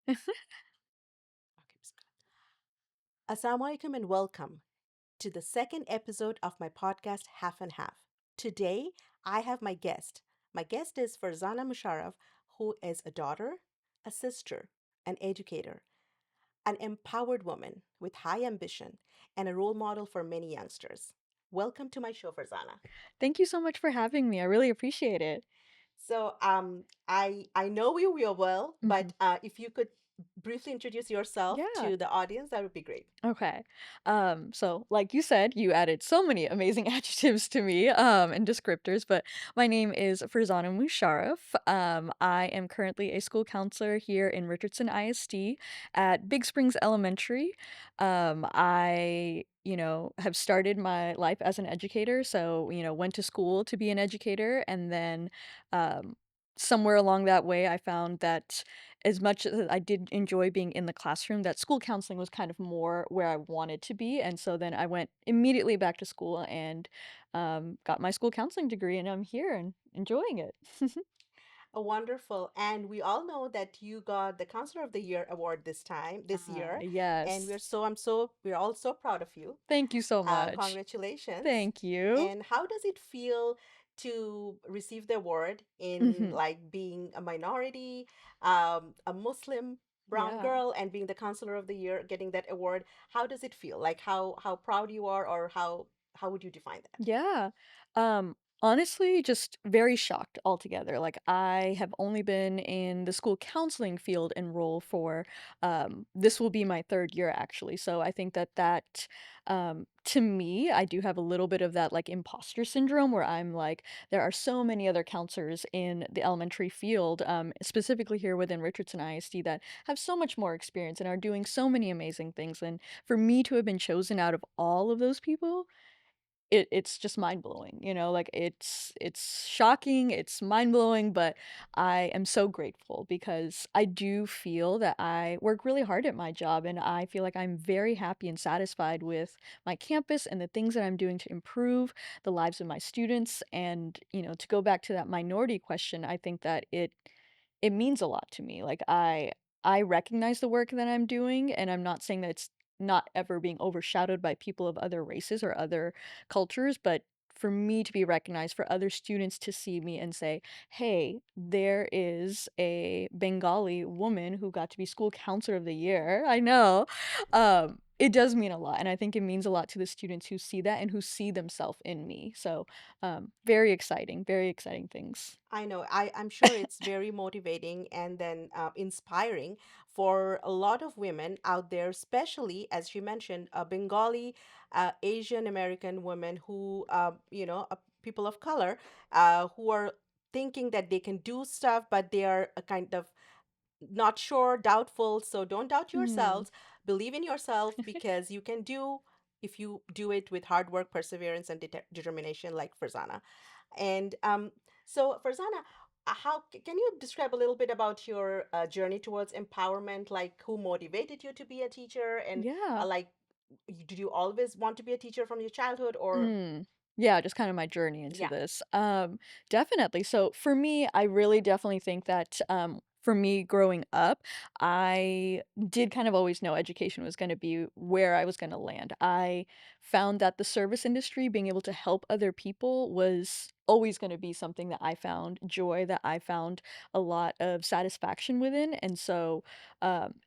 Okay, Assalamu alaikum and welcome to the second episode of my podcast, Half and Half. Today, I have my guest. My guest is Farzana Musharraf, who is a daughter, a sister, an educator, an empowered woman with high ambition, and a role model for many youngsters. Welcome to my show, Farzana. Thank you so much for having me. I really appreciate it. I know you real well, Mhm. but if you could briefly introduce yourself Yeah. to the audience, that would be great. Okay. So like you said, you added so many amazing adjectives to me, and descriptors, but my name is Farzana Musharraf. I am currently a school counselor here in Richardson ISD at Big Springs Elementary. I have started my life as an educator, so, went to school to be an educator, and then, um, somewhere along that way, I found that as much as I did enjoy being in the classroom, that school counseling was kind of more where I wanted to be, and so then I went immediately back to school and, got my school counseling degree, and I'm here and enjoying it. Wonderful. And we all know that you got the Counselor of the Year award this year. And Yes. we're all so proud of you. Thank you so much. Congratulations. Thank you. And how does it feel to receive the award in Mhm. like being a minority, a Muslim brown Yeah. girl, and being the Counselor of the Year, getting that award? How does it feel? Like how proud you are, or how would you define that? Yeah. Honestly, just very shocked altogether. Like I have only been in the school counseling field and role for this will be my third year actually. So I think that to me, I do have a little bit of that like imposter syndrome where I'm like there are so many other counselors in the elementary field, specifically here within Richardson ISD that have so much more experience and are doing so many amazing things. And for me to have been chosen out of all of those people, it's just mind-blowing, like, it's shocking, it's mind-blowing, but I am so grateful because I do feel that I work really hard at my job, and I feel like I'm very happy and satisfied with my campus and the things that I'm doing to improve the lives of my students, and, to go back to that minority question, I think that it means a lot to me. Like I recognize the work that I'm doing, and I'm not saying that it's not ever being overshadowed by people of other races or other cultures, but for me to be recognized, for other students to see me and say, "Hey, there is a Bengali woman who got to be school counselor of the year." I know. It does mean a lot, and I think it means a lot to the students who see that and who see themselves in me. So, very exciting things. I know. I'm sure it's very motivating and then inspiring for a lot of women out there, especially as you mentioned, a Bengali, Asian American women who, people of color, who are thinking that they can do stuff, but they are a kind of not sure, doubtful. So don't doubt Mm. yourselves. Believe in yourself because you can do if you do it with hard work, perseverance, and determination, like Farzana. And so, Farzana, can you describe a little bit about your journey towards empowerment? Like, who motivated you to be a teacher, and Yeah. like, did you always want to be a teacher from your childhood, or Mm. Yeah, just kind of my journey into yeah? this. Definitely. So for me, I really definitely think that for me growing up, I did kind of always know education was going to be where I was going to land. I found that the service industry, being able to help other people, was always going to be something that I found joy, that I found a lot of satisfaction within. And so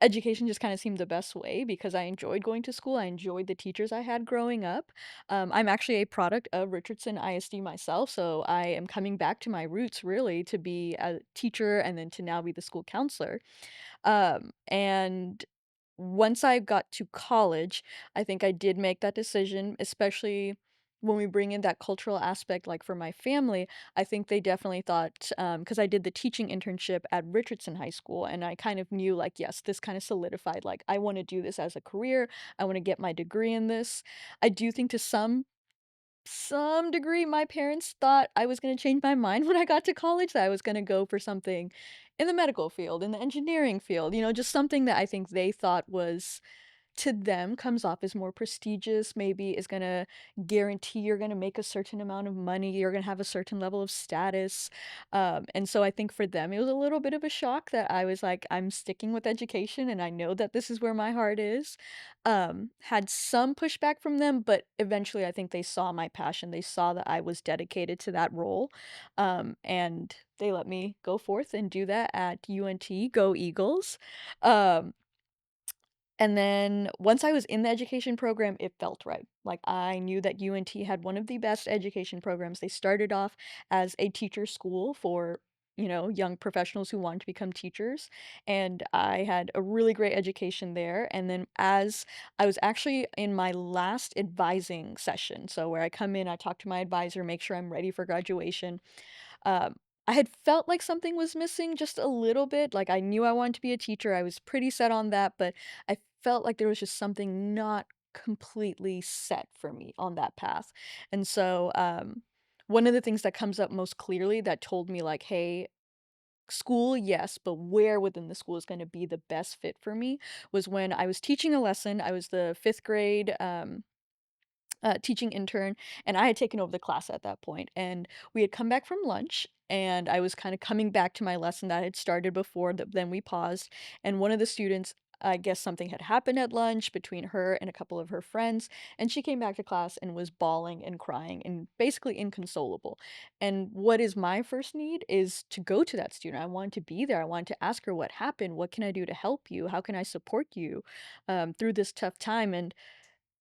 education just kind of seemed the best way because I enjoyed going to school. I enjoyed the teachers I had growing up. I'm actually a product of Richardson ISD myself, so I am coming back to my roots really to be a teacher and then to now be the school counselor. And once I got to college, I think I did make that decision, especially when we bring in that cultural aspect, like for my family, I think they definitely thought, because I did the teaching internship at Richardson High School, and I kind of knew, like, yes, this kind of solidified, like, I want to do this as a career. I want to get my degree in this. I do think to some degree, my parents thought I was gonna change my mind when I got to college, that I was gonna go for something in the medical field, in the engineering field, just something that I think they thought was to them comes off as more prestigious, maybe is gonna guarantee you're gonna make a certain amount of money, you're gonna have a certain level of status. And so I think for them, it was a little bit of a shock that I was like, I'm sticking with education and I know that this is where my heart is. Had some pushback from them, but eventually I think they saw my passion. They saw that I was dedicated to that role. And they let me go forth and do that at UNT. Go Eagles. Um, and then once I was in the education program, it felt right. Like I knew that UNT had one of the best education programs. They started off as a teacher school for, young professionals who wanted to become teachers. And I had a really great education there. And then as I was actually in my last advising session, so where I come in, I talk to my advisor, make sure I'm ready for graduation. um, I had felt like something was missing just a little bit, like, I knew I wanted to be a teacher, I was pretty set on that, but I felt like there was just something not completely set for me on that path, and so, one of the things that comes up most clearly that told me, like, "Hey, school, yes, but where within the school is gonna be the best fit for me," was when I was teaching a lesson. I was the 5th grade, teaching intern, and I had taken over the class at that point. And we had come back from lunch, and I was kind of coming back to my lesson that had started before. Then we paused, and one of the students, I guess something had happened at lunch between her and a couple of her friends, and she came back to class and was bawling and crying and basically inconsolable. And what is my first need is to go to that student. I wanted to be there. I wanted to ask her what happened. What can I do to help you? How can I support you through this tough time? And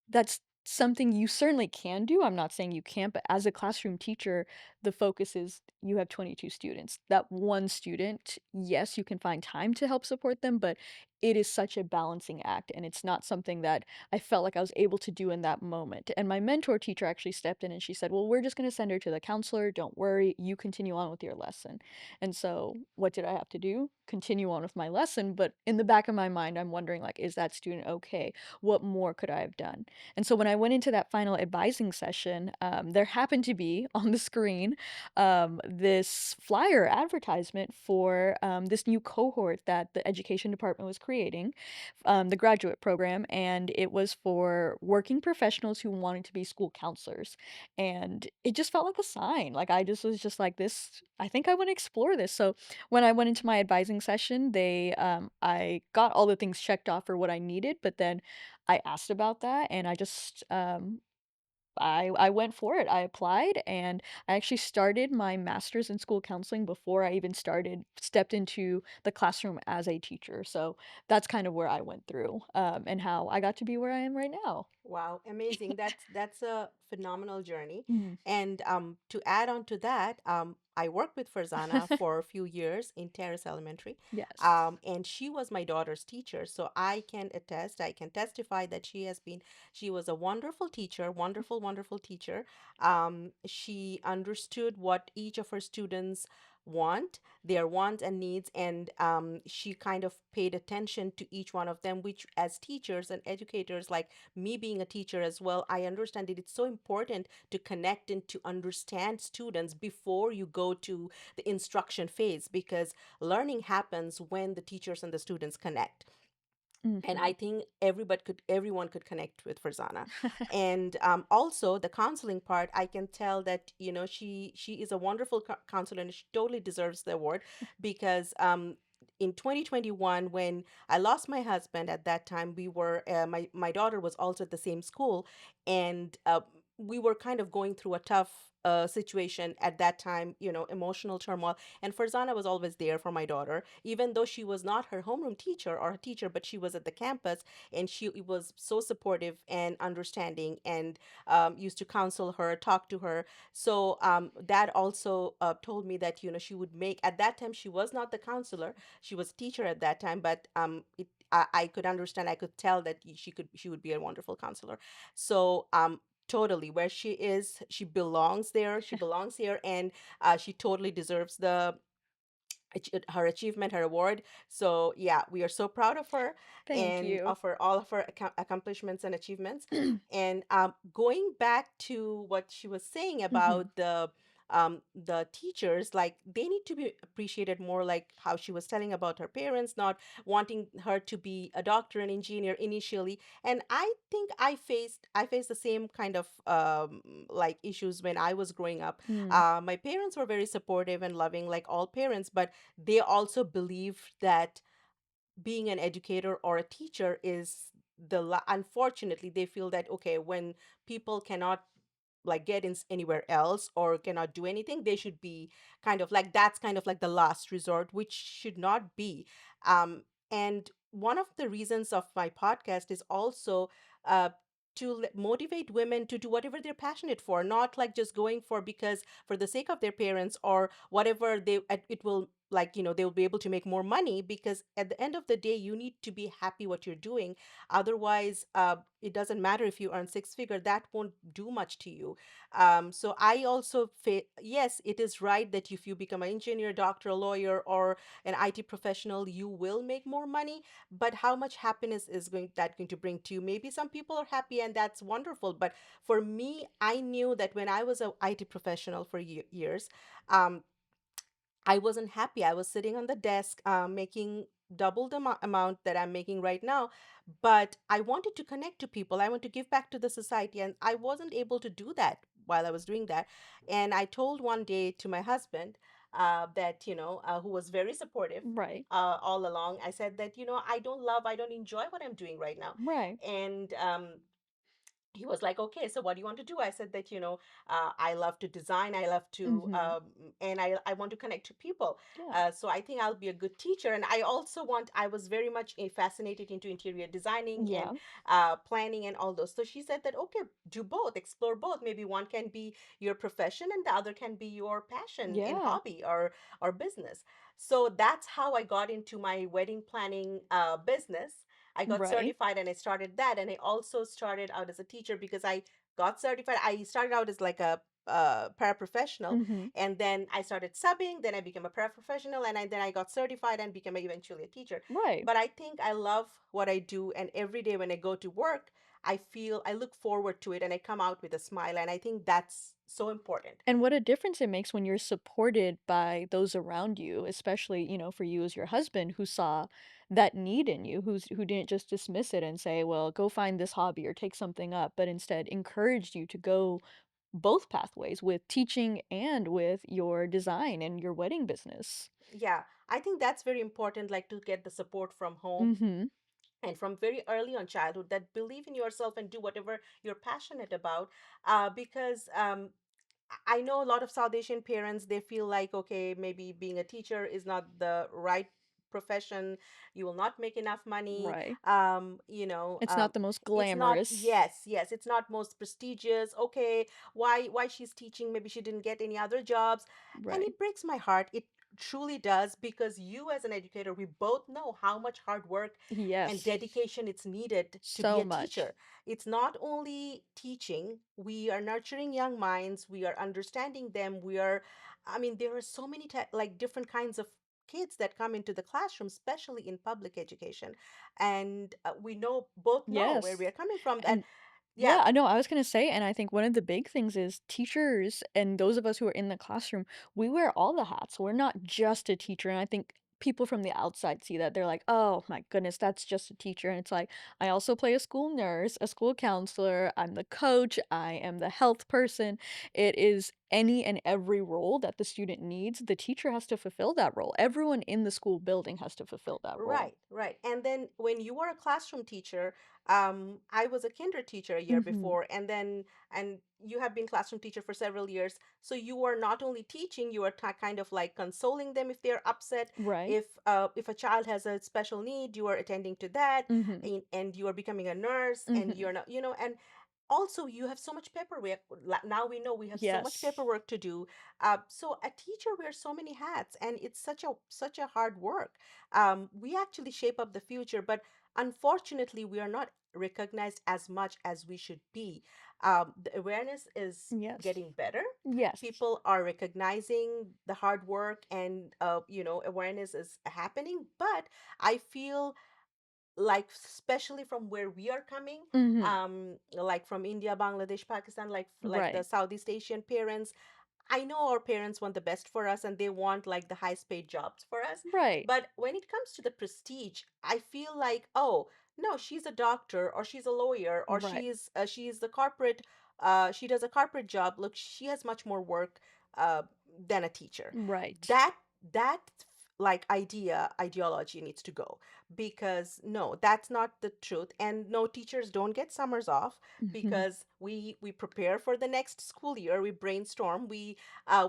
that's something you certainly can do, I'm not saying you can't, but as a classroom teacher, the focus is you have 22 students. That one student, yes, you can find time to help support them, but it is such a balancing act, and it's not something that I felt like I was able to do in that moment. And my mentor teacher actually stepped in and she said, "Well, we're just gonna send her to the counselor. Don't worry, you continue on with your lesson." And so what did I have to do? Continue on with my lesson, but in the back of my mind, I'm wondering, like, is that student okay? What more could I have done? And so when I went into that final advising session, there happened to be on the screen this flyer advertisement for this new cohort that the education department was creating, the graduate program, and it was for working professionals who wanted to be school counselors. And it just felt like a sign. Like I just was just like this. I think I want to explore this. So when I went into my advising session, I got all the things checked off for what I needed, but then I asked about that and I went for it. I applied and I actually started my master's in school counseling before I even stepped into the classroom as a teacher. So that's kind of where I went through, and how I got to be where I am right now. Wow, amazing. That's a phenomenal journey. Mhm. And to add on to that, I worked with Farzana for a few years in Terrace Elementary. Yes. And she was my daughter's teacher. So I can attest, I can testify that she was a wonderful teacher, wonderful, wonderful teacher. She understood what each of her students want, their wants and needs, and she kind of paid attention to each one of them, which as teachers and educators, like me being a teacher as well, I understand that it's so important to connect and to understand students before you go to the instruction phase, because learning happens when the teachers and the students connect. And I Mhm. think everyone could connect with Farzana. And also the counseling part, I can tell that she is a wonderful counselor, and she totally deserves the award, because in 2021, when I lost my husband, at that time we were my daughter was also at the same school, and we were kind of going through a tough situation at that time, emotional turmoil. And Farzana was always there for my daughter, even though she was not her homeroom teacher or her teacher, but she was at the campus, and she was so supportive and understanding, and used to counsel her, talk to her. So that also told me that she would make, at that time she was not the counselor, she was a teacher at that time, but I could understand, I could tell that she would be a wonderful counselor. So totally, where she is, she belongs there, she belongs here, and she totally deserves her achievement, her award. So yeah, we are so proud of her, Thank and you. of her all of her accomplishments and achievements. And going back to what she was saying Mhm. about the the teachers, like they need to be appreciated more, like how she was telling about her parents not wanting her to be a doctor and engineer initially. And I think I faced the same kind of like issues when I was growing up. Mm. My parents were very supportive and loving, like all parents, but they also believed that being an educator or a teacher is unfortunately they feel that okay, when people cannot like get in anywhere else or cannot do anything, they should be kind of like, that's kind of like the last resort, which should not be. And one of the reasons of my podcast is also uh, to motivate women to do whatever they're passionate for, not like just going for because for the sake of their parents or whatever they it will, like, they'll be able to make more money, because at the end of the day you need to be happy what you're doing. Otherwise it doesn't matter if you earn six figure, that won't do much to you. So I also yes, it is right that if you become an engineer, doctor, a lawyer, or an IT professional, you will make more money. But how much happiness is going to bring to you? Maybe some people are happy and that's wonderful. But for me, I knew that when I was an IT professional for years, um, I wasn't happy. I was sitting on the desk making double the amount that I'm making right now. But I wanted to connect to people. I want to give back to the society. And I wasn't able to do that while I was doing that. And I told one day to my husband that, who was very supportive Right. all along. I said that, I don't enjoy what I'm doing right now. Right. And he was like, okay, so what do you want to do? I said that, I love to design, I love to Mhm. and I want to connect to people. Yeah. So I think I'll be a good teacher. And I was very much fascinated into interior designing and Yeah. planning and all those. So she said that, okay, do both, explore both. Maybe one can be your profession and the other can be your passion and Yeah. hobby or business. So that's how I got into my wedding planning business. I got Right. certified and I started that. And I also started out as a teacher because I got certified. I started out as like a paraprofessional, Mhm. and then I started subbing. Then I became a paraprofessional, and then I got certified and became eventually a teacher. Right. But I think I love what I do, and every day when I go to work, I look forward to it, and I come out with a smile, and I think that's so important. And what a difference it makes when you're supported by those around you, especially, for you as your husband who saw that need in you, who didn't just dismiss it and say, "Well, go find this hobby or take something up," but instead encouraged you to go both pathways with teaching and with your design and your wedding business. Yeah, I think that's very important, like to get the support from home Mhm. and from very early on childhood, that believe in yourself and do whatever you're passionate about. Because I know a lot of South Asian parents, they feel like, okay, maybe being a teacher is not the right profession. You will not make enough money. Right. Um, you know, It's um, not the most it's not, glamorous. yes, it's not most prestigious. Okay, why she's teaching? Maybe she didn't get any other jobs. And Right. it breaks my heart. It truly does, because you as an educator, we both know how much hard work and Yes. dedication it's needed to be So a much. teacher. It's not only teaching, we are nurturing young minds, we are understanding them, I mean, there are so many like different kinds of kids that come into the classroom, especially in public education. And we both know where we Yes. are coming from, that And yeah. yeah, I know, I was gonna say, and I think one of the big things is teachers and those of us who are in the classroom, we wear all the hats. We're not just a teacher. And I think people from the outside see that. They're like, oh my goodness, that's just a teacher. And it's like, I also play a school nurse, a school counselor, I'm the coach, I am the health person. It is any and every role that the student needs. The teacher has to fulfill that role. Everyone in the school building has to fulfill that role. Right, right. And then when you were a classroom teacher, I was a kinder teacher a year Hmm. before, and you have been classroom teacher for several years. So you are not only teaching, you are kind of like consoling them if they're upset. Right. If a child has a special need, you are attending to that, Hmm. and you are becoming a nurse, and Hmm. you're not, and also you have so much paperwork. Now we know we have so much Yes. paperwork to do. So a teacher wears so many hats, and it's such a hard work. We actually shape up the future, but unfortunately, we are not recognized as much as we should be. The awareness is Yes. getting better. Yes. People are recognizing the hard work, and awareness is happening. But I feel like, especially from where we are coming, Mhm. like from India, Bangladesh, Pakistan, like the Right. Southeast Asian parents, I know our parents want the best for us and they want like the highest paid jobs for us. Right. But when it comes to the prestige, I feel like, oh, no, she's a doctor or she's a lawyer or Right. she's the corporate she does a corporate job. Look, she has much more work uh, than a teacher. Right. That that like ideology needs to go, because no, that's not the truth. And no, teachers don't get summers off, Mhm. because we prepare for the next school year. We brainstorm. We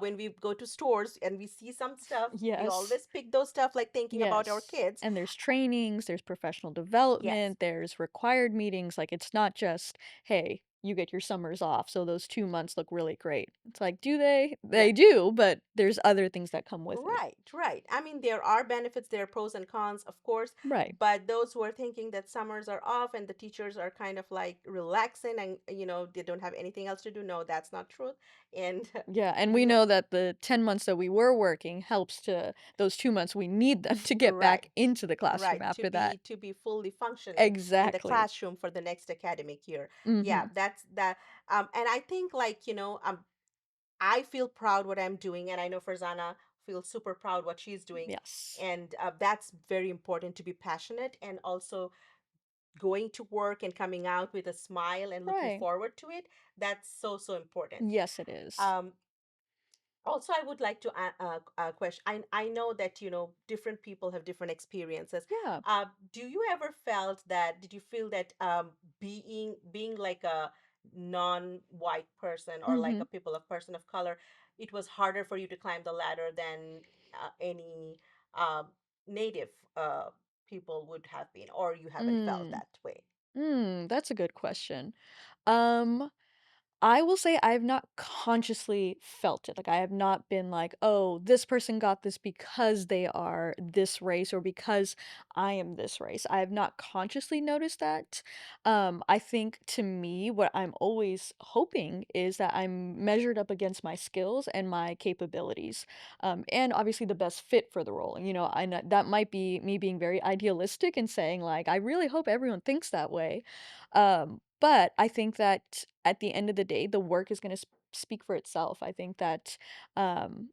when we go to stores and we see some stuff, we Yes. always pick those stuff like thinking about our Yes. kids. And there's trainings, there's professional Yes. development, there's required meetings. Like, it's not just, hey, you get your summers off, so those 2 months look really great. It's like, do they? Yeah. They do, but there's other things that come with it. Right, right. I mean, there are benefits, there are pros and cons, of course, Right. but those who are thinking that summers are off and the teachers are kind of like relaxing and they don't have anything else to do, no, that's not true. And Yeah, and we no, know that the 10 months that we were working helps to those 2 months we need them to get right, back into the classroom right, to after that. be fully functioning in the Exactly. classroom for the next academic year. Yeah, Mhm. that's that. And I think like, I feel proud what I'm doing, and I know Farzana feels super proud what she's doing. Yes. And that's very important, to be passionate and also going to work and coming out with a smile and looking Right. forward to it. That's so, so important. Yes, it is. Um, Also, I would like to question. I know that different people have different experiences. Yeah. Do you ever felt that? Did you feel that being like a non-white person or like a Mhm. people of person of color, it was harder for you to climb the ladder than any native people would have been, or you haven't felt Mm. that way? That's a good question. Um I will say I have not consciously felt it. Like, I have not been like, "Oh, this person got this because they are this race or because I am this race." I have not consciously noticed that. I think to me, what I'm always hoping is that I'm measured up against my skills and my capabilities, and obviously the best fit for the role. And, that might be me being very idealistic and saying, like, I really hope everyone thinks that way. But I think that at the end of the day, the work is gonna speak for itself. I think that, um,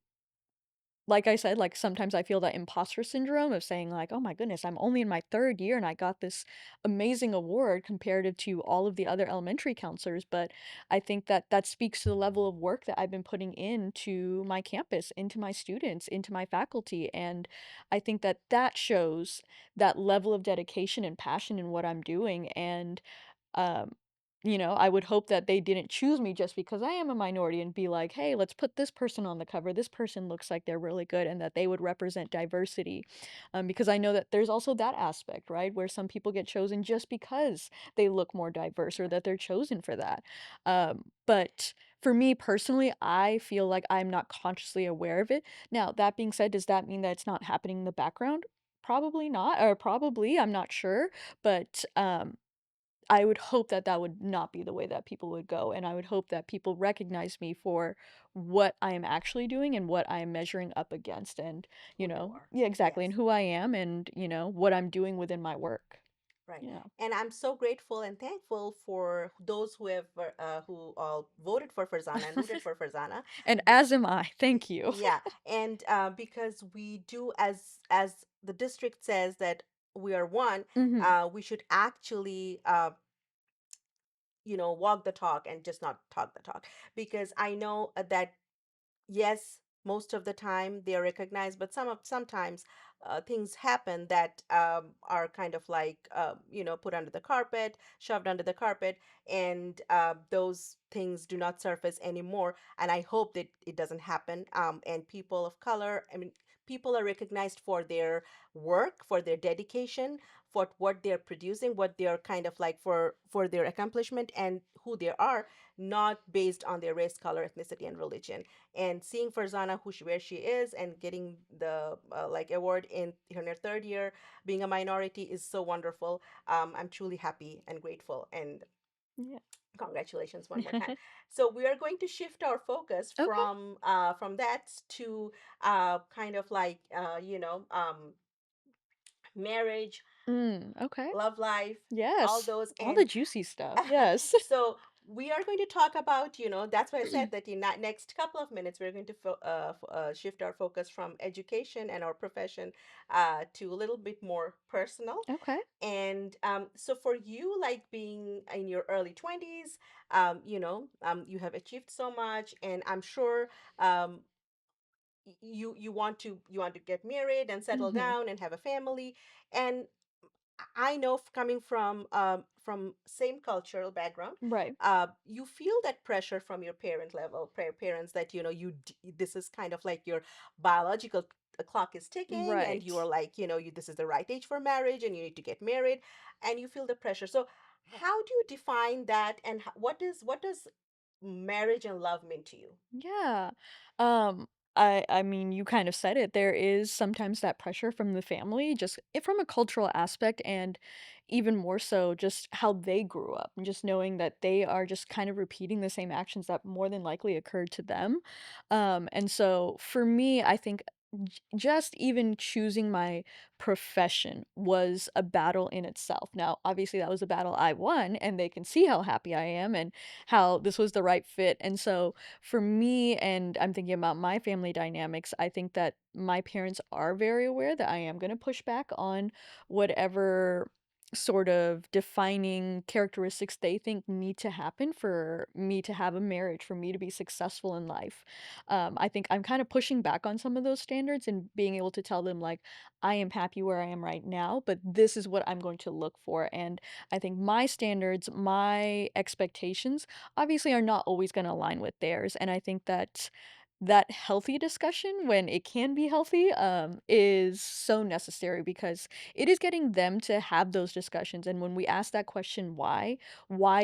like I said, like, sometimes I feel that imposter syndrome of saying, like, "Oh my goodness, I'm only in my 3rd year and I got this amazing award comparative to all of the other elementary counselors," but I think that that speaks to the level of work that I've been putting into my campus, into my students, into my faculty, and I think that that shows that level of dedication and passion in what I'm doing, and um, I would hope that they didn't choose me just because I am a minority and be like, "Hey, let's put this person on the cover. This person looks like they're really good," and that they would represent diversity. Because I know that there's also that aspect, right, where some people get chosen just because they look more diverse or that they're chosen for that. But for me personally, I feel like I'm not consciously aware of it. Now, that being said, does that mean that it's not happening in the background? Probably not, or probably, I'm not sure, but I would hope that that would not be the way that people would go, and I would hope that people recognize me for what I am actually doing and what I am measuring up against and, Who you are? yeah, exactly, Yes. and who I am and, what I'm doing within my work. Right. Yeah. And I'm so grateful and thankful for those who have who all voted for Farzana and rooted for Farzana. And B- as am I. Thank you. yeah, and because we do, as the district says that we are one, Mhm. we should actually walk the talk and just not talk the talk, because I know that yes, most of the time they are recognized, but sometimes things happen that are kind of like put under the carpet, shoved under the carpet, and those things do not surface anymore. And I hope that it doesn't happen. And people of color, I mean, people are recognized for their work, for their dedication, for what they're producing, what they're kind of like for their accomplishment and who they are, not based on their race, color, ethnicity, and religion. And seeing Farzana where she is and getting the like award in her 3rd year, being a minority, is so wonderful. I'm truly happy and grateful, and Yeah. congratulations one more time. So we are going to shift our focus Okay. from that to kind of like marriage, Okay. love life, all Yes. those. All the And juicy stuff. Yes. so we are going to talk about, that's why I said that in that next couple of minutes, we're going to shift our focus from education and our profession to a little bit more personal. Okay. And so for you, like being in your early 20s, you have achieved so much, and I'm sure um, you want to get married and settle Mhm. down and have a family. And I know coming from same cultural background, Right. you feel that pressure from your parents that this is kind of like your biological clock is ticking, and Right. you're like this is the right age for marriage, and you need to get married, and you feel the pressure. So how do you define that, and what does marriage and love mean to you? Yeah. Um, I mean, you kind of said it. There is sometimes that pressure from the family, just from a cultural aspect, and even more so just how they grew up, and just knowing that they are just kind of repeating the same actions that more than likely occurred to them. And so for me, I think just even choosing my profession was a battle in itself. Now, obviously, that was a battle I won, and they can see how happy I am and how this was the right fit. And so for me, and I'm thinking about my family dynamics, I think that my parents are very aware that I am going to push back on whatever sort of defining characteristics they think need to happen for me to have a marriage, for me to be successful in life. I think I'm kind of pushing back on some of those standards and being able to tell them, like, I am happy where I am right now, but this is what I'm going to look for. And I think my standards, my expectations, obviously are not always going to align with theirs. And I think that that healthy discussion, when it can be healthy, is so necessary because it is getting them to have those discussions. And when we ask that question, why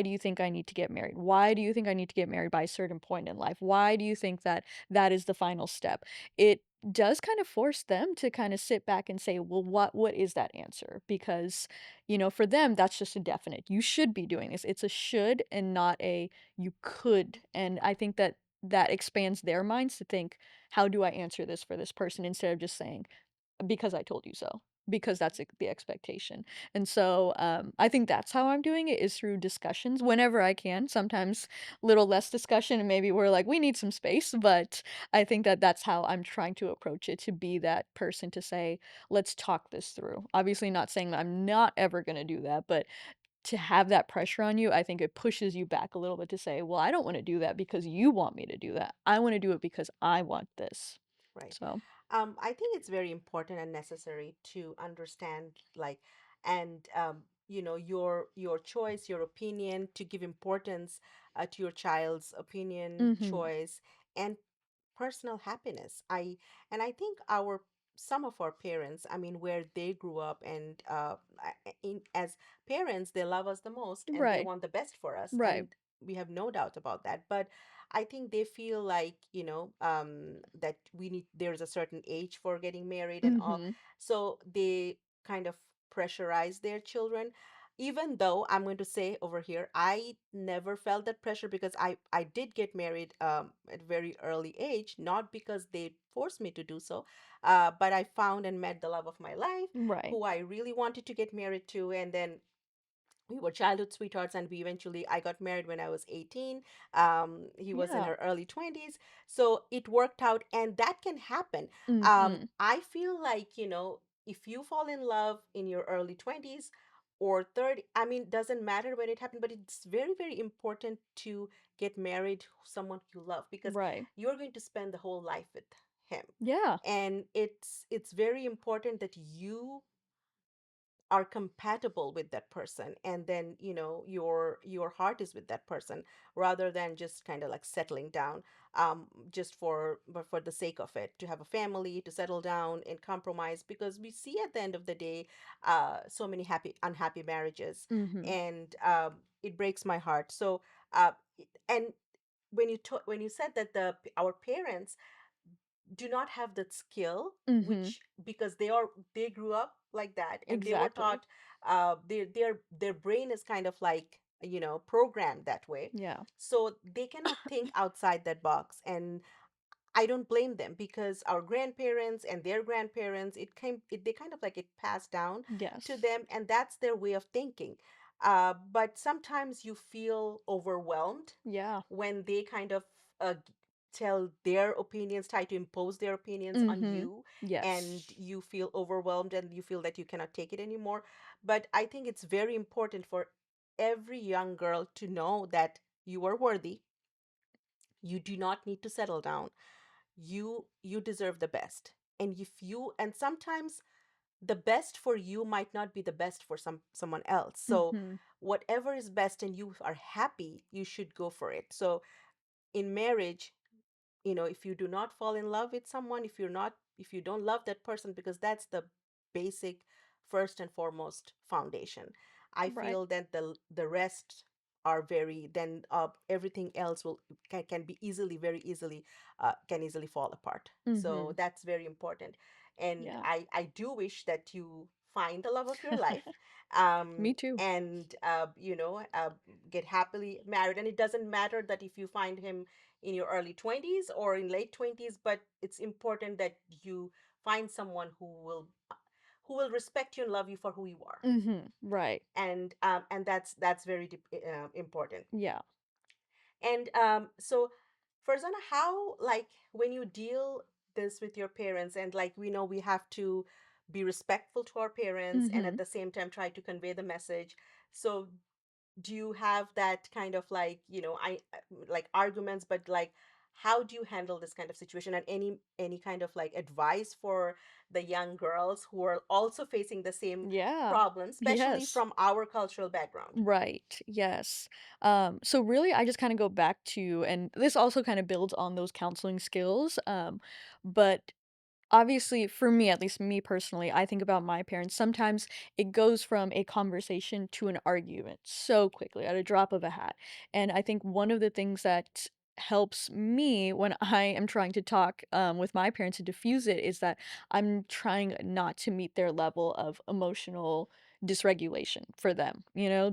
do you think I need to get married? Why do you think I need to get married by a certain point in life? Why do you think that that is the final step? It does kind of force them to kind of sit back and say, well, what is that answer? Because, for them, that's just a definite. You should be doing this. It's a should and not a you could. And I think that that expands their minds to think, how do I answer this for this person instead of just saying, because I told you so, because that's the expectation. And so I think that's how I'm doing it, is through discussions whenever I can. Sometimes little less discussion, and maybe we're like, we need some space. But I think that that's how I'm trying to approach it, to be that person to say, let's talk this through. Obviously, not saying that I'm not ever going to do that, but to have that pressure on you, I think it pushes you back a little bit to say, "Well, I don't wanna do that because you want me to do that. I wanna do it because I want this." Right. So I think it's very important and necessary to understand, like, and your choice, your opinion, to give importance to your child's opinion, mhm. choice, and personal happiness. I think our some of our parents, I mean, where they grew up, and as parents, they love us the most and they Right, want the best for us, right. and we have no doubt about that. But I think they feel like, that there's a certain age for getting married and all. Mhm. So they kind of pressurize their children. Even though I'm going to say over here, I never felt that pressure because I did get married at a very early age, not because they forced me to do so, but I found and met the love of my life, Right. who I really wanted to get married to, and then we were childhood sweethearts, and I got married when I was 18. He was in Yeah. her early 20s, so it worked out, and that can happen. Mhm. I feel like, if you fall in love in your early 20s or 30, I mean, doesn't matter when it happened, but it's very, very important to get married to someone you love, because Right. you're going to spend the whole life with him. Yeah. And it's very important that you are compatible with that person, and then your heart is with that person, rather than just kind of like settling down, just for the sake of it, to have a family, to settle down and compromise, because we see at the end of the day so many unhappy marriages, Mhm. and it breaks my heart. So and when you said that our parents do not have that skill, Mhm. which because they grew up like that, and they were Exactly. taught, their brain is kind of like, programmed that way, Yeah. so they cannot think outside that box. And I don't blame them, because our grandparents and their grandparents, they kind of like it passed down to Yes. them, and that's their way of thinking. But sometimes you feel overwhelmed Yeah. when they kind of tell their opinions, try to impose their opinions on Mhm. you, and Yes. you feel overwhelmed and you feel that you cannot take it anymore. But I think it's very important for every young girl to know that you are worthy. You do not need to settle down. You deserve the best. And if you and sometimes the best for you might not be the best for someone else. So Mhm. whatever is best and you are happy, you should go for it. So in marriage, if you do not fall in love with someone, if you don't love that person, because that's the basic, first and foremost foundation. I Right. feel that the rest are very then everything else can be easily, very easily, can easily fall apart. So Mhm. that's very important. And Yeah. I do wish that you find the love of your life, Me too. and get happily married. And it doesn't matter that if you find him in your early 20s or in late 20s, but it's important that you find someone who will respect you and love you for who you are. Mhm. Right. And that's very important. Yeah. And so, Farzana, how, like, when you deal this with your parents, and like we know we have to be respectful to our parents and at Mhm. the same time try to convey the message. So do you have that kind of, like, like arguments, but like how do you handle this kind of situation, and any kind of like advice for the young girls who are also facing the same Yeah. problem, especially Yes. from our cultural background? Right. Yes. So really I just kind of go back to, and this also kind of builds on those counseling skills. But obviously, for me, at least me personally, I think about my parents. Sometimes it goes from a conversation to an argument so quickly at a drop of a hat. And I think one of the things that helps me when I am trying to talk with my parents to diffuse it is that I'm trying not to meet their level of emotional dysregulation for them,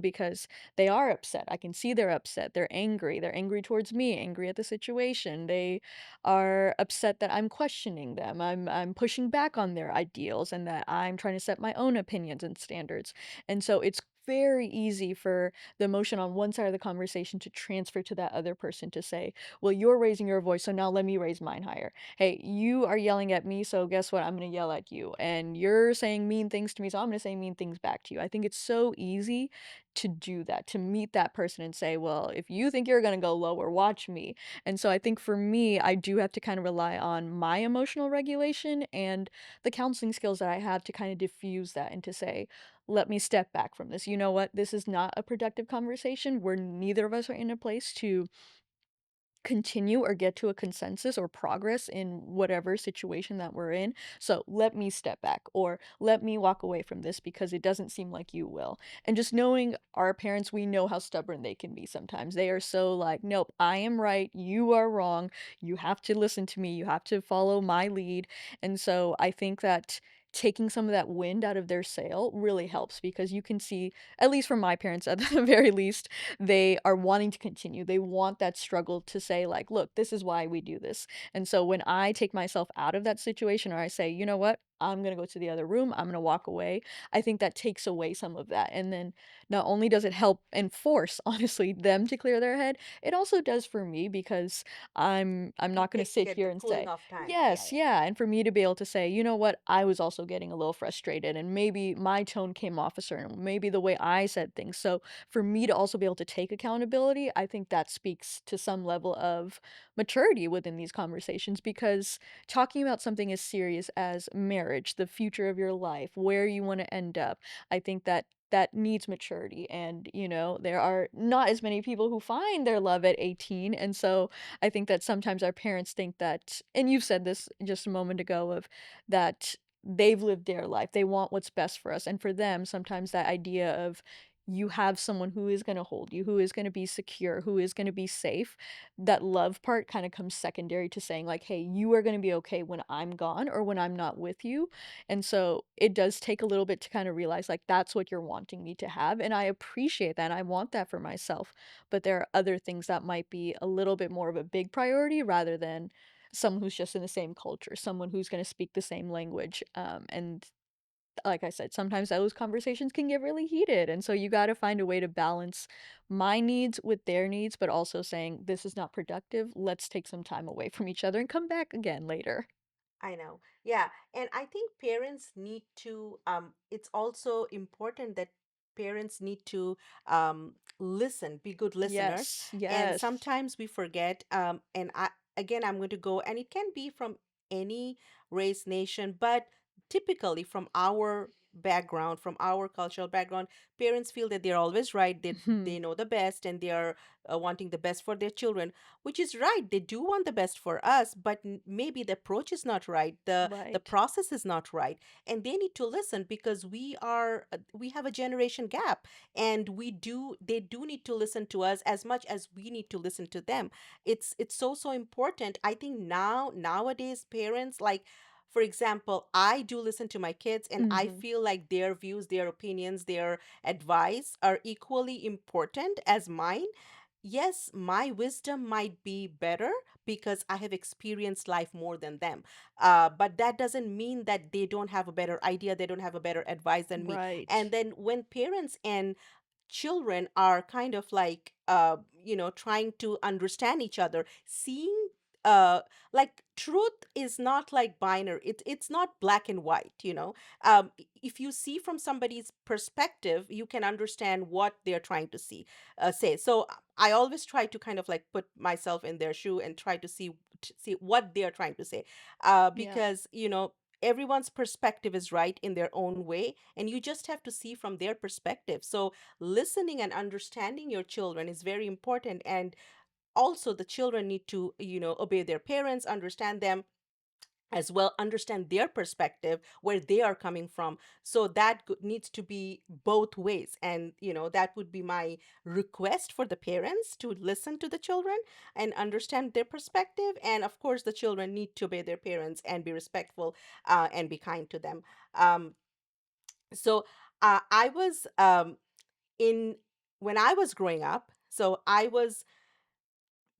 because they are upset. I can see they're upset. They're angry. They're angry towards me, angry at the situation. They are upset that I'm questioning them. I'm pushing back on their ideals and that I'm trying to set my own opinions and standards. And so it's very easy for the emotion on one side of the conversation to transfer to that other person to say, "Well, you're raising your voice, so now let me raise mine higher. Hey, you are yelling at me, so guess what? I'm going to yell at you. And you're saying mean things to me, so I'm going to say mean things back to you." I think it's so easy to do that, to meet that person and say, "Well, if you think you're going to go lower, watch me." And so I think for me, I do have to kind of rely on my emotional regulation and the counseling skills that I have to kind of diffuse that and to say, let me step back from this. You know what? This is not a productive conversation where neither of us are in a place to continue or get to a consensus or progress in whatever situation that we're in. So let me step back or let me walk away from this because it doesn't seem like you will. And just knowing our parents, we know how stubborn they can be sometimes. They are so like, nope, I am right, you are wrong. You have to listen to me, you have to follow my lead. And so I think that taking some of that wind out of their sail really helps because you can see, at least from my parents at the very least, they are wanting to continue. They want that struggle to say, like, look, this is why we do this. And so when I take myself out of that situation or I say, you know what, I'm going to go to the other room, I'm going to walk away, I think that takes away some of that. And then not only does it help and force, honestly, them to clear their head, it also does for me because I'm not going to sit Get here the and cooling say, off time. Yeah, yes, yeah. yeah. And for me to be able to say, you know what, I was also getting a little frustrated and maybe my tone came off a certain, maybe the way I said things. So for me to also be able to take accountability, I think that speaks to some level of maturity within these conversations because talking about something as serious as marriage, the future of your life, where you want to end up, I think that that needs maturity. And, there are not as many people who find their love at 18. And so I think that sometimes our parents think that, and you've said this just a moment ago, of that they've lived their life. They want what's best for us. And for them, sometimes that idea of you have someone who is going to hold you, who is going to be secure, who is going to be safe. That love part kind of comes secondary to saying, like, hey, you are going to be okay when I'm gone or when I'm not with you. And so it does take a little bit to kind of realize, like, that's what you're wanting me to have. And I appreciate that. And I want that for myself. But there are other things that might be a little bit more of a big priority rather than someone who's just in the same culture, someone who's going to speak the same language. And like I said, sometimes those conversations can get really heated, and so you gotta find a way to balance my needs with their needs, but also saying, "This is not productive, let's take some time away from each other and come back again later." I know. Yeah. And I think parents need to, it's also important that parents need to listen, be good listeners. Yes, And yes. sometimes we forget, and again, I'm going to go, and it can be from any race, nation, but typically from our background, from our cultural background, parents feel that they're always right, they know the best, and they are wanting the best for their children, which is right. They do want the best for us, but maybe the approach is not right, the Right. process is not right, and they need to listen because we have a generation gap, and they do need to listen to us as much as we need to listen to them. It's so important. I think nowadays parents, like, for example, I do listen to my kids, and I Mhm. feel like their views, their opinions, their advice are equally important as mine. Yes, my wisdom might be better because I have experienced life more than them. But that doesn't mean that they don't have a better idea, they don't have a better advice than me. Right. And then when parents and children are kind of like trying to understand each other, seeing like truth is not like binary, it's not black and white, if you see from somebody's perspective, you can understand what they're trying to say. So I always try to kind of like put myself in their shoe and try to see what they're trying to say, Yeah. because everyone's perspective is right in their own way, and you just have to see from their perspective. So listening and understanding your children is very important, and also the children need to obey their parents, understand them as well, understand their perspective, where they are coming from. So that needs to be both ways, and that would be my request for the parents to listen to the children and understand their perspective, and of course the children need to obey their parents and be respectful, and be kind to them. Um, so I was in when I was growing up, so I was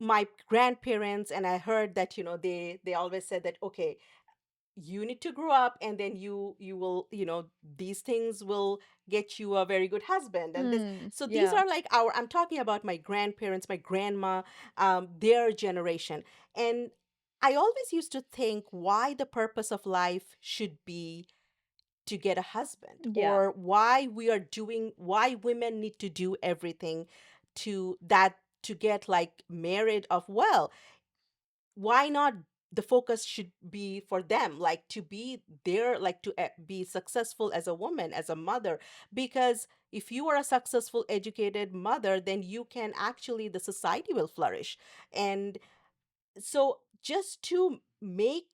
my grandparents, and I heard that they always said that, okay, you need to grow up, and then you will, these things will get you a very good husband, and this. Mm, So these yeah. are like I'm talking about my grandparents, my grandma, their generation. And I always used to think why the purpose of life should be to get a husband, Yeah. or why women need to do everything to get like married of, well, why not the focus should be for them, like to be there, like to be successful as a woman, as a mother. Because if you are a successful educated mother, then you can actually, the society will flourish. And so just to make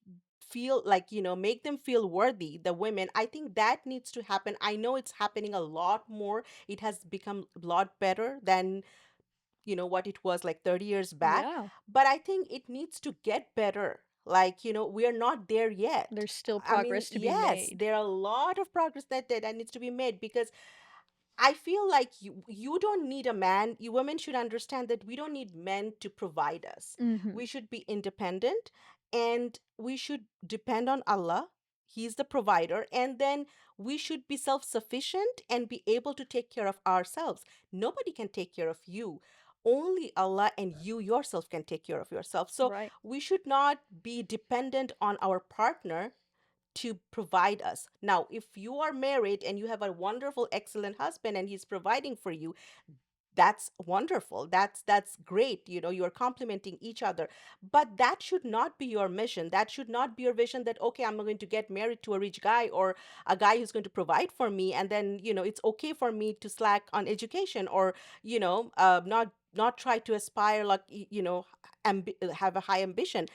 them feel worthy, the women, I think that needs to happen. I know it's happening a lot more, it has become a lot better than what it was like 30 years back. Yeah. But I think it needs to get better. Like, we are not there yet. There's still I mean, progress to be yes, made. there are a lot of progress that needs to be made, because I feel like you don't need a man. You women should understand that we don't need men to provide us. Mhm. We should be independent, and we should depend on Allah. He's the provider, and then we should be self-sufficient and be able to take care of ourselves. Nobody can take care of you. Only Allah and you yourself can take care of yourself. So Right. we should not be dependent on our partner to provide us. Now, if you are married and you have a wonderful, excellent husband and he's providing for you, that's wonderful. That's great. You're complementing each other. But that should not be your mission. That should not be your vision that, okay, I'm going to get married to a rich guy, or a guy who's going to provide for me, and then, it's okay for me to slack on education, or, not try to aspire, like, have a high ambition.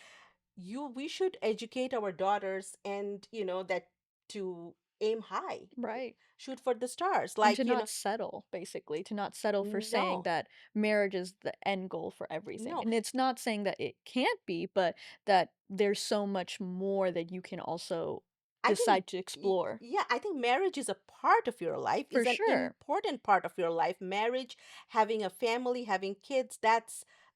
We should educate our daughters, and that to aim high, Right. shoot for the stars, And like, to not settle, basically, to not settle for saying no, that marriage is the end goal for everything. no. And it's not saying that it can't be, but that there's so much more that you can also I think, decide to explore. yeah, I think marriage is a part of your life, For is an sure. important part of your life. Marriage, having a family, having kids,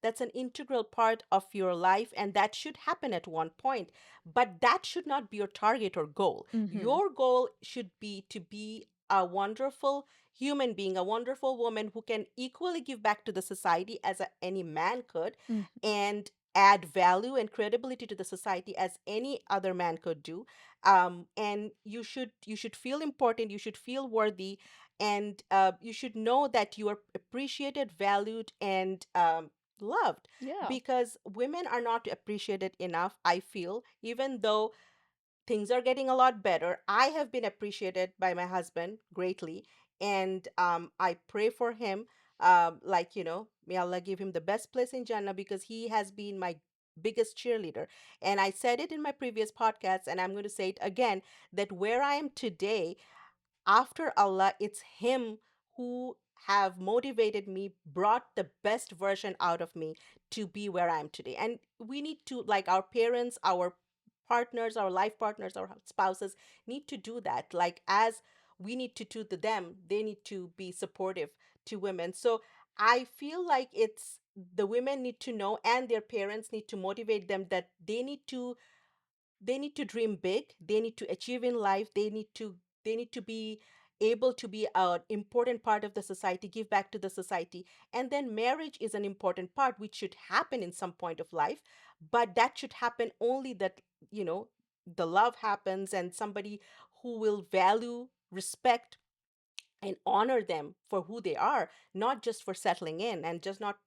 That's an integral part of your life, and that should happen at one point. But that should not be your target or goal. Mhm. Your goal should be to be a wonderful human being, a wonderful woman who can equally give back to the society as any man could, Mhm. and add value and credibility to the society as any other man could do. And you should feel important, you should feel worthy, and you should know that you are appreciated, valued, and loved, Yeah. because women are not appreciated enough, I feel. Even though things are getting a lot better, I have been appreciated by my husband greatly, and I pray for him. Like, may Allah give him the best place in Jannah, because he has been my biggest cheerleader. And I said it in my previous podcast, and I'm going to say it again, that where I am today, after Allah, it's him who have motivated me, brought the best version out of me to be where I am today. And we need to, like, our parents, our partners, our life partners, our spouses need to do that. Like, as we need to do to them, they need to be supportive to women. So I feel like it's the women need to know, and their parents need to motivate them, that they need to dream big, they need to achieve in life, they need to be able to be an important part of the society, give back to the society. And then marriage is an important part, which should happen in some point of life, but that should happen only that, you know the love happens, and somebody who will value, respect, and honor them for who they are, not just for settling in, and just not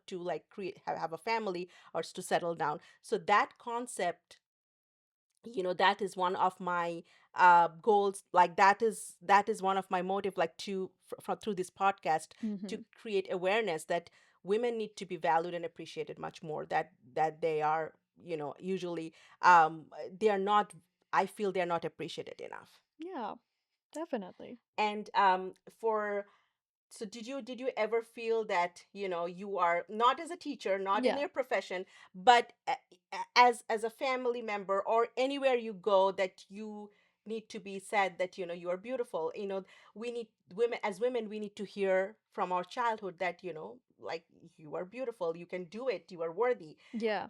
to, like, create, have a family, or to settle down. So that concept, that is one of my goals. Like, that is one of my motive, like, through this podcast, to Mhm. create awareness that women need to be valued and appreciated much more, that they are, usually, they are not, I feel they're not appreciated enough. Yeah, definitely. And for so did you ever feel that, you are not as a teacher, not in Yeah. your profession, but as a family member, or anywhere you go, that you need to be said that, you are beautiful. We need women, as women, we need to hear from our childhood that, like, you are beautiful, you can do it, you are worthy. Yeah.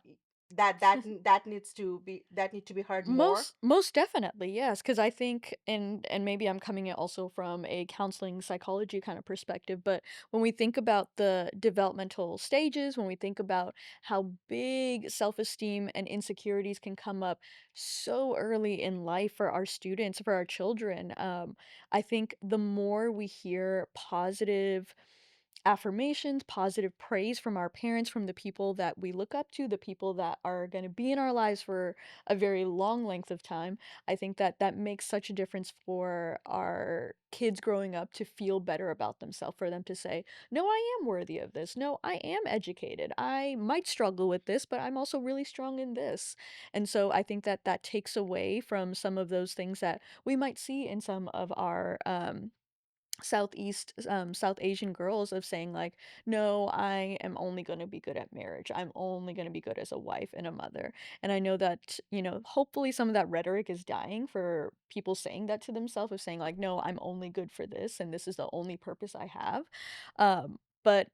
That need to be heard more. Most definitely, yes, because I think and maybe I'm coming at also from a counseling psychology kind of perspective, but when we think about the developmental stages, when we think about how big self-esteem and insecurities can come up so early in life for our students, for our children, I think the more we hear positive affirmations, positive praise from our parents, from the people that we look up to, the people that are going to be in our lives for a very long length of time. I think that that makes such a difference for our kids growing up to feel better about themselves, for them to say, no, I am worthy of this. No, I am educated. I might struggle with this, but I'm also really strong in this. And so I think that that takes away from some of those things that we might see in some of our South Asian girls, of saying like, no, I am only going to be good at marriage, I'm only going to be good as a wife and a mother. And I know that, hopefully some of that rhetoric is dying for people saying that to themselves, of saying like, no, I'm only good for this and this is the only purpose I have. But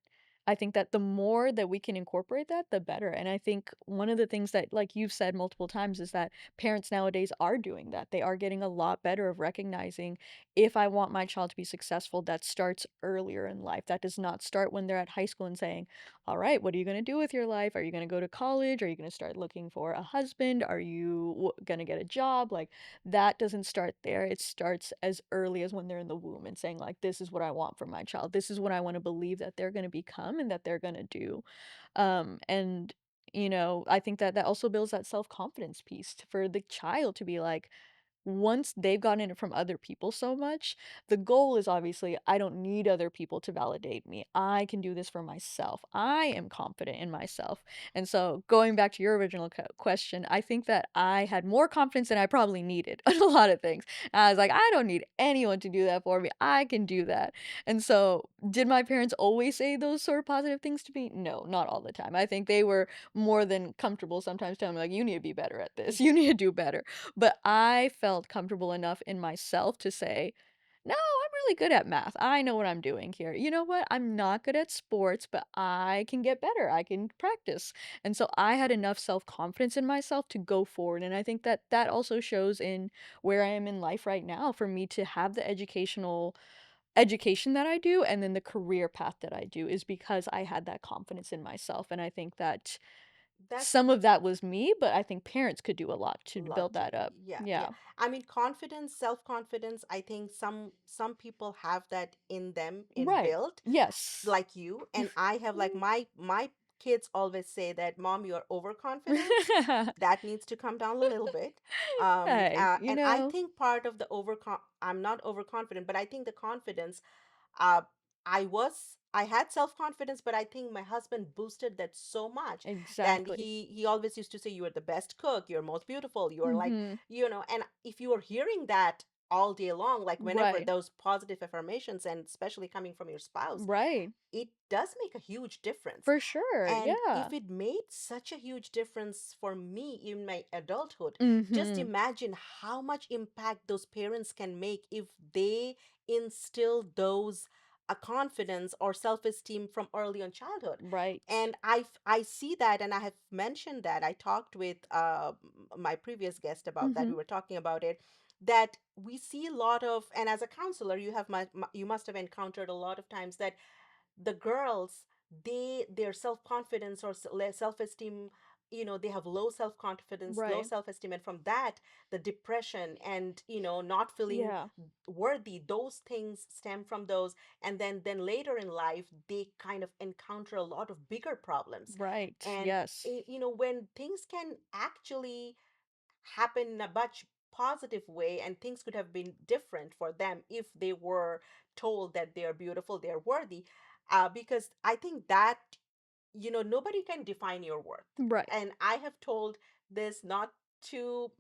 I think that the more that we can incorporate that, the better. And I think one of the things that, like you've said multiple times, is that parents nowadays are doing that. They are getting a lot better of recognizing, if I want my child to be successful, that starts earlier in life. That does not start when they're at high school and saying, all right, what are you going to do with your life? Are you going to go to college? Are you going to start looking for a husband? Are you going to get a job? Like, that doesn't start there. It starts as early as when they're in the womb, and saying, like, this is what I want for my child. This is what I want to believe that they're going to become and that they're going to do. And I think that that also builds that self-confidence piece for the child to be like, once they've gotten it from other people so much, the goal is obviously, I don't need other people to validate me. I can do this for myself. I am confident in myself. And so, going back to your original question, I think that I had more confidence than I probably needed on a lot of things. And I was like, I don't need anyone to do that for me. I can do that. And so, did my parents always say those sort of positive things to me? No, not all the time. I think they were more than comfortable sometimes telling me, like, you need to be better at this. You need to do better. But I felt comfortable enough in myself to say, "No, I'm really good at math. I know what I'm doing here. You know what? I'm not good at sports, but I can get better. I can practice." And so I had enough self-confidence in myself to go forward, and I think that that also shows in where I am in life right now for me to have the education that I do and then the career path that I do is because I had that confidence in myself, and I think that That's some of that was me, but I think parents could do a lot to lot build to, that up. yeah, yeah. Yeah. I mean, confidence, self-confidence, I think some people have that in them, Right. inbuilt, Yes. like you. And I have, like, my kids always say that, Mom, you're overconfident. That needs to come down a little bit. Hey, And I think part of the I'm not overconfident, but I think the confidence, uh, I had self-confidence, but I think my husband boosted that so much. Then exactly. he always used to say, you are the best cook, you're most beautiful, you're like, Mhm. and if you are hearing that all day long, like whenever Right. those positive affirmations, and especially coming from your spouse, Right. it does make a huge difference. For sure, And yeah. if it made such a huge difference for me in my adulthood, just Mhm. imagine how much impact those parents can make if they instill those confidence or self-esteem from early on childhood. Right. And I see that, and I have mentioned that. I talked with my previous guest about that. Mhm. We were talking about it, that we see a lot of, and as a counselor, you have you must have encountered a lot of times that the girls, their self-confidence or self-esteem, they have low self-confidence, low Right. self-esteem, and from that, the depression and, not feeling Yeah. worthy, those things stem from those. And then later in life, they kind of encounter a lot of bigger problems. Right. And Yes. when things can actually happen in a much positive way, and things could have been different for them if they were told that they are beautiful, they're worthy. Because I think that, nobody can define your worth. Right. And I have told this, not to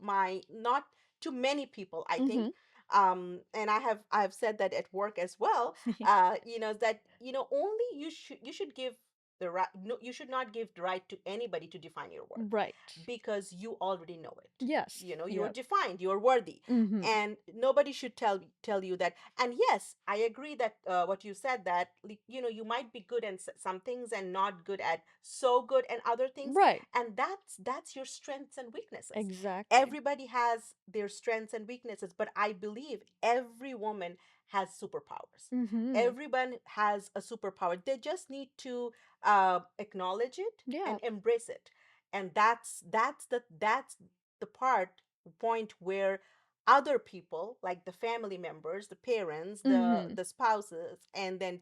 many people, I think. Mhm. And I have said that at work as well. That, only you should give the right, no, you should not give the right to anybody to define your worth, Right. because you already know it. Yes. You are Yep. defined, you are worthy. Mhm. And nobody should tell you that. And yes, I agree that, what you said, that, you might be good at some things and not good at so good and other things. Right. And that's your strengths and weaknesses. Exactly. Everybody has their strengths and weaknesses, but I believe every woman has superpowers. Mhm. Everyone has a superpower. They just need to acknowledge it and Yeah. embrace it. And that's the point where other people, like the family members, the parents, the Mhm. the spouses, and then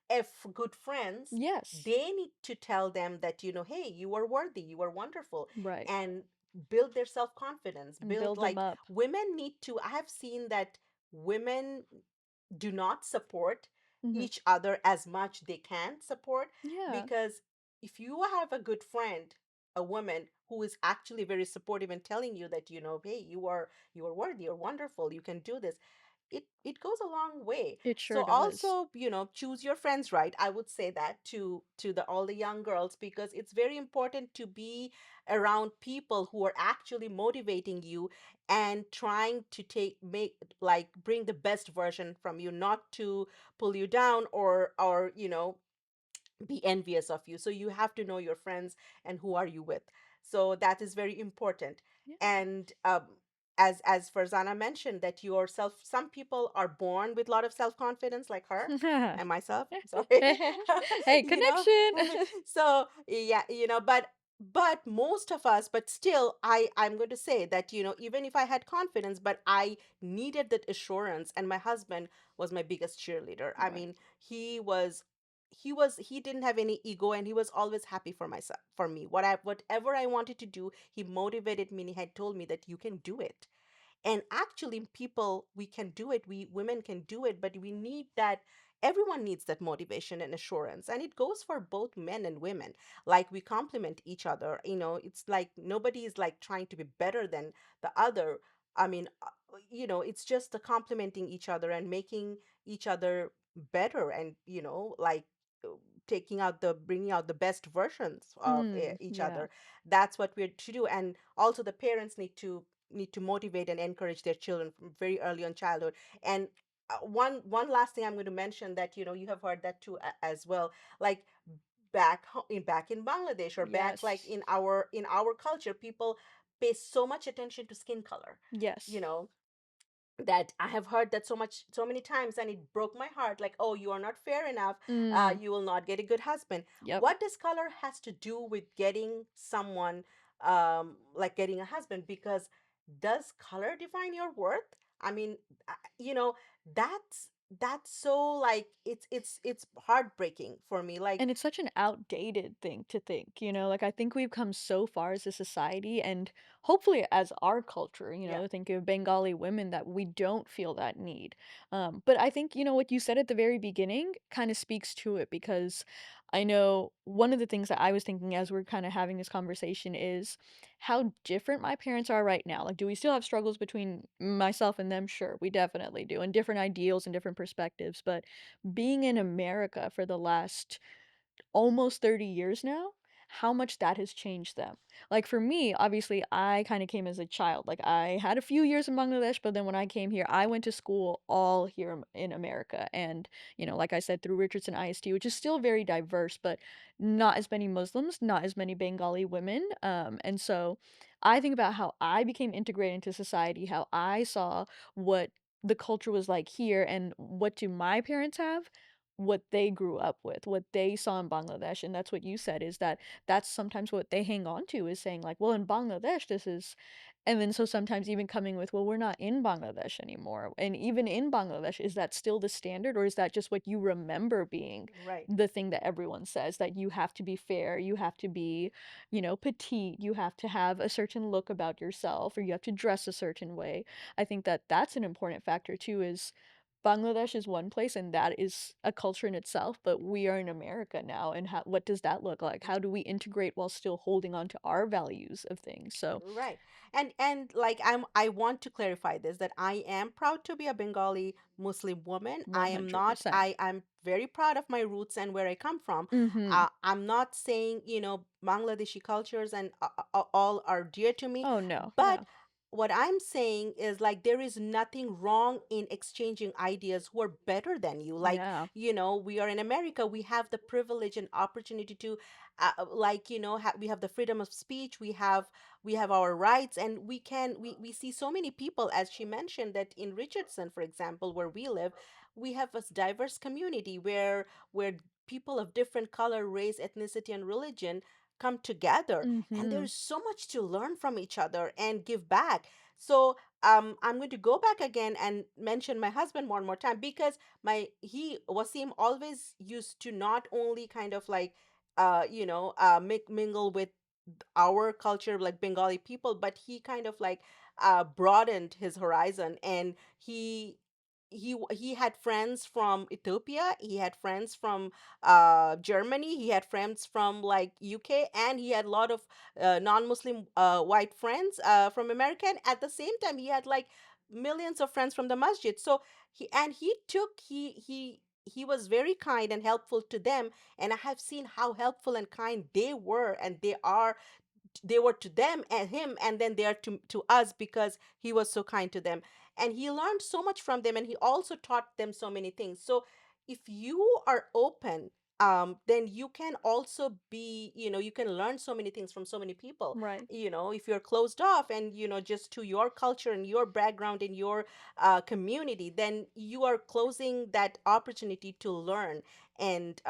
if good friends, Yes. they need to tell them that, hey, you are worthy, you are wonderful. Right. And build their self-confidence, And build, build them like, up. women need to, I have seen that women do not support Mhm. each other as much they can support. Yeah. Because if you have a good friend, a woman who is actually very supportive and telling you that, hey, you are worthy, you're wonderful, you can do this, it goes a long way. It So sure does. also, choose your friends right. I would say that to the all the young girls, because it's very important to be around people who are actually motivating you and trying to make, like, bring the best version from you, not to pull you down, or be envious of you. So you have to know your friends and who are you with. So that is very important. And as Farzana mentioned, that yourself, some people are born with a lot of self-confidence, like her Yeah. and myself. Sorry. Hey, you know. connection. So yeah, but most of us, but still, I'm going to say that, even if I had confidence, but I needed that assurance, and my husband was my biggest cheerleader. I Right. mean, he didn't have any ego, and he was always happy for myself, for me, whatever I wanted to do. He motivated me, and he had told me that you can do it. And actually, people, we can do it, we women can do it, but we need that. Everyone needs that motivation and assurance, and it goes for both men and women. Like, we complement each other. It's like nobody is like trying to be better than the other. I mean, it's just the complementing each other and making each other better, and, like, uh, bringing out the best versions of each Yeah. other. That's what we're to do. And also, the parents need to motivate and encourage their children from very early on childhood. And one last thing I'm going to mention, that you have heard that too, as well, like back in Bangladesh, or back like Yes. in our culture, people pay so much attention to skin color, you Yes. know that I have heard that so many times, and it broke my heart. Like, oh, you are not fair enough. Mm. You will not get a good husband. Yep. What does color has to do with getting someone, like getting a husband? Because does color define your worth? I mean, you know, that's that's so like it's heartbreaking for me. Like, And it's such an outdated thing to think, like I think we've come so far as a society and hopefully as our culture, yeah, think of Bengali women that we don't feel that need. But I think, what you said at the very beginning kind of speaks to it because I know one of the things that I was thinking as we're kind of having this conversation is how different my parents are right now. Like, do we still have struggles between myself and them? Sure, we definitely do, and different ideals and different perspectives. But being in America for the last almost 30 years now, how much that has changed them. Like for me, obviously, I kind of came as a child. Like I had a few years in Bangladesh, but then when I came here, I went to school all here in America. And, like I said, through Richardson ISD, which is still very diverse, but not as many Muslims, not as many Bengali women. And so I think about how I became integrated into society, how I saw what the culture was like here, and what do my parents have? What they grew up with, what they saw in Bangladesh, and that's what you said is that that's sometimes what they hang on to is saying like, "Well, in Bangladesh, this is," and then so sometimes even coming with, "Well, we're not in Bangladesh anymore." And even in Bangladesh, is that still the standard, or is that just what you remember being right, the thing that everyone says, that you have to be fair, you have to be, petite, you have to have a certain look about yourself, or you have to dress a certain way. I think that that's an important factor too, is Bangladesh is one place, and that is a culture in itself, but we are in America now, and what does that look like? How do we integrate while still holding on to our values of things? So, right. And like, I want to clarify this, that I am proud to be a Bengali Muslim woman. I am not 100%. I'm very proud of my roots and where I come from. Mhm. I'm not saying, Bangladeshi cultures and all are dear to me, Oh, no. but Yeah. what I'm saying is, like, there is nothing wrong in exchanging ideas who are better than you. Like, Yeah. we are in America, we have the privilege and opportunity to, like, we have the freedom of speech, we have our rights, and we see so many people, as she mentioned, that in Richardson, for example, where we live, we have a diverse community where people of different color, race, ethnicity, and religion come together, and Mhm. there's so much to learn from each other and give back. So I'm going to go back again and mention my husband one more time, because my he Wasim always used to not only kind of like mingle with our culture, like Bengali people, but he kind of like broadened his horizon, and he had friends from Ethiopia, he had friends from Germany, he had friends from like UK, and he had a lot of non-Muslim white friends from America. And at the same time, he had like millions of friends from the masjid. So he was very kind and helpful to them, and I have seen how helpful and kind they were, and they were to them and him, and then they are to us, because he was so kind to them, and he learned so much from them, and he also taught them so many things. So if you are open, then you can also be, you can learn so many things from so many people. Right. If you're closed off and, just to your culture and your background and your community, then you are closing that opportunity to learn and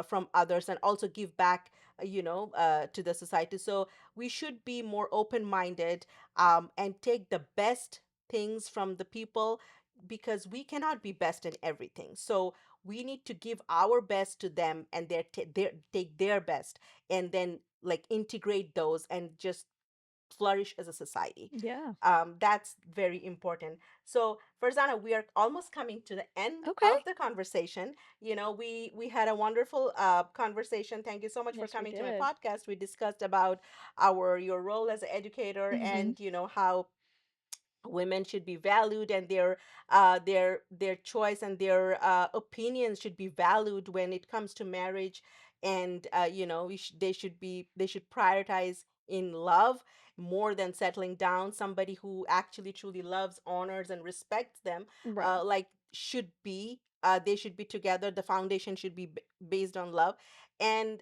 from others, and also give back, to the society. So we should be more open minded, and take the best things from the people, because we cannot be best in everything. So we need to give our best to them, and take their best, and then like integrate those and just flourish as a society. Yeah. That's very important. So, Farzana, we are almost coming to the end Okay. of the conversation. We had a wonderful conversation. Thank you so much for Yes, we coming to my did. podcast. We discussed about your role as an educator, Mhm. and how women should be valued, and their choice and their opinions should be valued when it comes to marriage. And they should prioritize in love more than settling down. Somebody who actually truly loves, honors, and respects them, Right. like should be, they should be together. The foundation should be based on love. And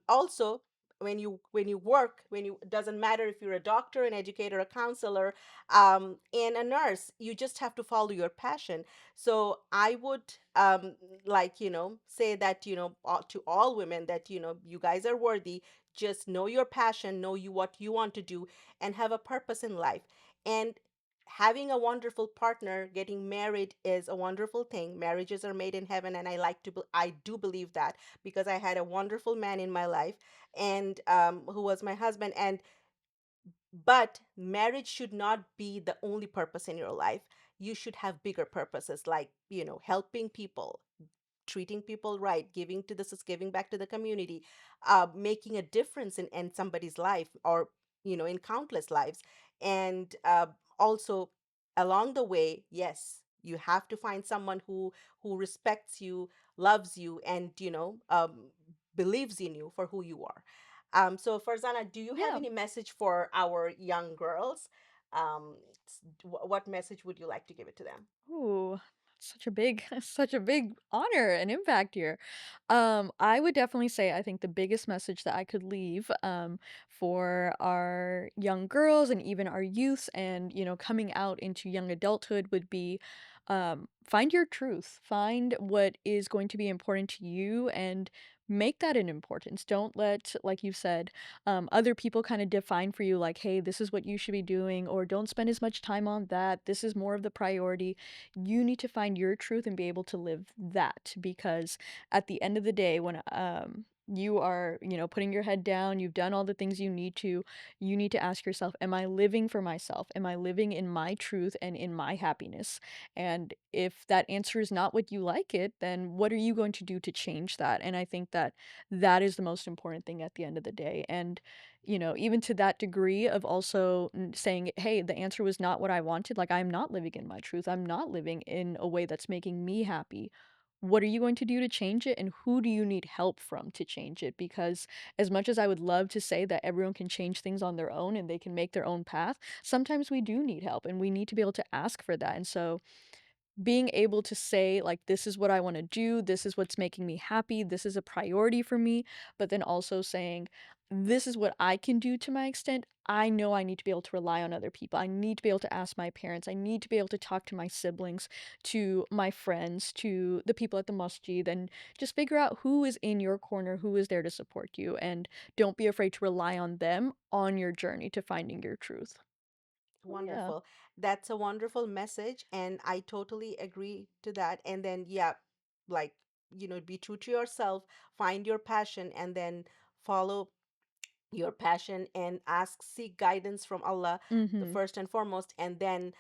also, when you work, when you, doesn't matter if you're a doctor, an educator, a counselor, and a nurse, you just have to follow your passion. So I would, like, say that, to all women, that, you guys are worthy. Just know your passion, know you what you want to do, and have a purpose in life. And having a wonderful partner, getting married, is a wonderful thing. Marriages are made in heaven, and I do believe that, because I had a wonderful man in my life, and who was my husband. And but marriage should not be the only purpose in your life. You should have bigger purposes, like, helping people, treating people right, giving back to the community, making a difference in somebody's life, or in countless lives. And also, along the way, yes, you have to find someone who respects you, loves you, and believes in you for who you are. So, Farzana, do you have Yeah. any message for our young girls? What message would you like to give it to them? Ooh, such a big such a big honor and impact here. I would definitely say I think the biggest message that I could leave for our young girls and even our youth and coming out into young adulthood would be find your truth. Find what is going to be important to you and make that an importance. Don't let, like you said, other people kind of define for you like, hey, this is what you should be doing, or don't spend as much time on that. This is more of the priority. You need to find your truth and be able to live that, because at the end of the day, when you are, putting your head down, you've done all the things you need to ask yourself, am I living for myself? Am I living in my truth and in my happiness? And if that answer is not what you like it, then what are you going to do to change that? And I think that that is the most important thing at the end of the day. And even to that degree of also saying, hey, the answer was not what I wanted. Like, I'm not living in my truth. I'm not living in a way that's making me happy. What are you going to do to change it? And who do you need help from to change it? Because as much as I would love to say that everyone can change things on their own and they can make their own path, sometimes we do need help and we need to be able to ask for that. And so, being able to say like, this is what I want to do, this is what's making me happy, this is a priority for me, but then also saying, this is what I can do to my extent. I know I need to be able to rely on other people. I need to be able to ask my parents. I need to be able to talk to my siblings, to my friends, to the people at the masjid, and just figure out who is in your corner, who is there to support you, and don't be afraid to rely on them on your journey to finding your truth. Yeah. Wonderful. That's a wonderful message, and I totally agree to that. And then, yeah, like, be true to yourself, find your passion, and then follow your passion, and seek guidance from Allah, the Mhm. first and foremost, and then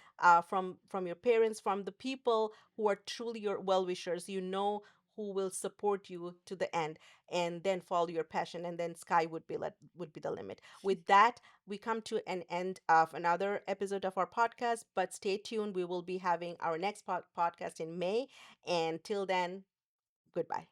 from your parents, from the people who are truly your well-wishers, who will support you to the end. And then follow your passion, and then sky would be the limit. With that, we come to an end of another episode of our podcast, but stay tuned. We will be having our next podcast in May, and till then, goodbye.